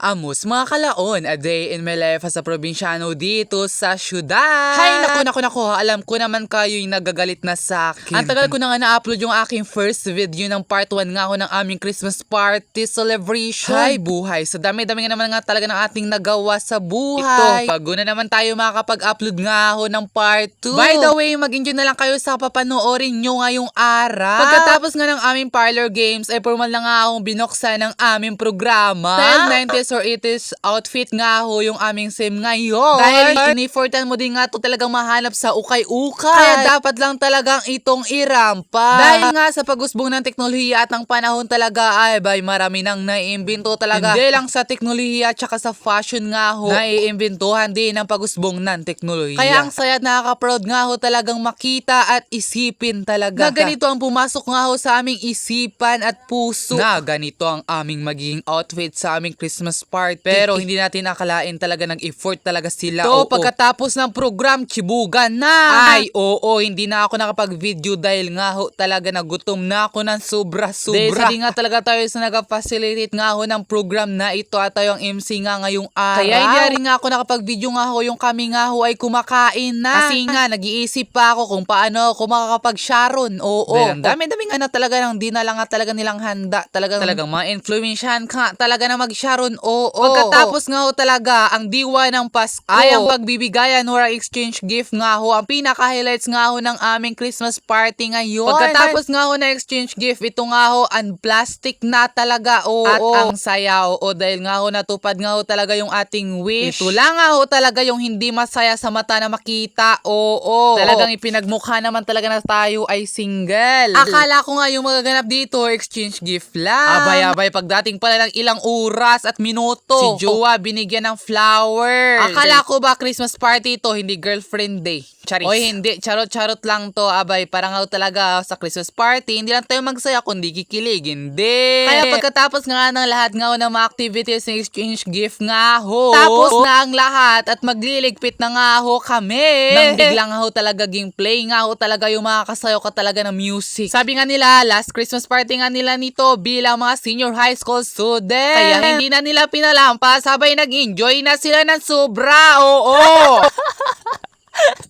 Amos mga kalaon, a day in my life as a probinsyano dito sa syudad. Hay naku, alam ko naman kayo'y nagagalit na sa akin. Ang tagal ko na nga na-upload yung aking first video ng part 1 nga ako ng aming Christmas party celebration. Hay buhay, sa dami-dami nga naman nga talaga ng ating nagawa sa buhay. Ito, bago na naman tayo makakapag-upload nga ako ng part 2. By the way, mag-enjoy na lang kayo sa papanoorin nyo ngayong araw. Pagkatapos nga ng aming parlor games, ay formal na nga akong binuksan ng aming programa. Dahil 90s or 80s outfit nga ho yung aming sim ngayon. Dahil inifortan mo din nga to talagang mahanap sa ukay-ukay. Kaya dapat lang talagang itong irampa. Dahil nga sa pag-usbong ng teknolohiya at ng panahon talaga ay marami nang naiimbento talaga. Hindi lang sa teknolohiya at saka sa fashion nga ho, naiimbintuhan din ang pag-usbong ng teknolohiya. Kaya ang saya at nakaka-proud nga ho talagang makita at isipin talaga. Na ganito ang pumasok nga ho sa aming isipan at puso. Na ganito ang aming magiging outfit sa aming Christmas party. Pero hindi natin akalain talaga nag-effort talaga sila. To, pagkatapos ng program, chibugan na. Ay, oo, hindi na ako nakapag-video dahil nga ho talaga nagutom na ako ng sobra-sobra. Dahil hindi nga talaga tayo sa nag-facilitate nga ho ng program na ito at tayo ang MC nga ngayong araw. Kaya hindi rin nga ako nakapag-video nga ho yung kami nga ho ay kumakain na. Kasi nga, nag-iisip pa ako kung paano ako makakapag-sharon. Oo. Dahil ang dami-dami nga na talaga nang di na lang nga talaga nilang handa. Talagang ma-influensyahan ka talaga na mag-sharon. Oo. Pagkatapos nga ho talaga, ang diwa ng Pasko ay ang pagbibigayan or exchange gift nga ho. Ang pinaka-highlights nga ho ng aming Christmas party ngayon. Pagkatapos nga ho na exchange gift, ito nga ho, ang plastic na talaga. Oo. At ang saya. Oo. Dahil nga ho natupad nga ho talaga yung ating wish. Ito lang nga ho talaga yung hindi masaya sa mata na makita. Oo. Talagang ipinagmukha naman talaga na tayo ay single. Akala ko nga yung magaganap dito, exchange gift lang. Abay, pagdating pala ng ilang oras at minuto, si Jowa binigyan ng flowers. Akala ko ba Christmas party ito, hindi girlfriend day. Charis. Oy, hindi. Charot-charot lang to. Abay, parang nga talaga sa Christmas party, hindi lang tayo magsaya kundi kikilig. Hindi. Kaya pagkatapos nga ng lahat nga ng mga activities ng exchange gift nga ho, tapos na ang lahat at magliligpit na nga ho kami. Nang biglang nga ho talaga ging play nga ho talaga yung mga kasayo ka talaga ng music. Sabi nga nila, last Christmas party nga nila nito bilang mga senior high school student. Kaya hindi na nila pinalampas, sabay nag-enjoy na sila ng sobra. Oo.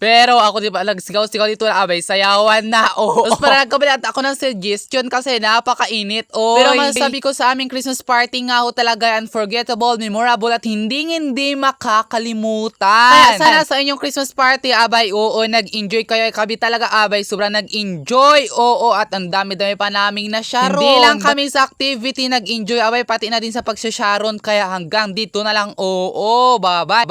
Pero ako diba, nagsigaw-sigaw dito na abay, sayawan na, Tapos parang nagkabalat ako ng suggestion kasi napakainit, Pero masasabi ko sa aming Christmas party nga ho talaga unforgettable, memorable at hindi makakalimutan. Kaya sana sa inyong Christmas party, abay, nag-enjoy kayo. Kami talaga, abay, sobrang nag-enjoy, at ang dami-dami pa naming na-sharon. Hindi lang kami sa activity nag-enjoy, abay, pati na din sa pag-sharon. Kaya hanggang dito na lang, bye-bye.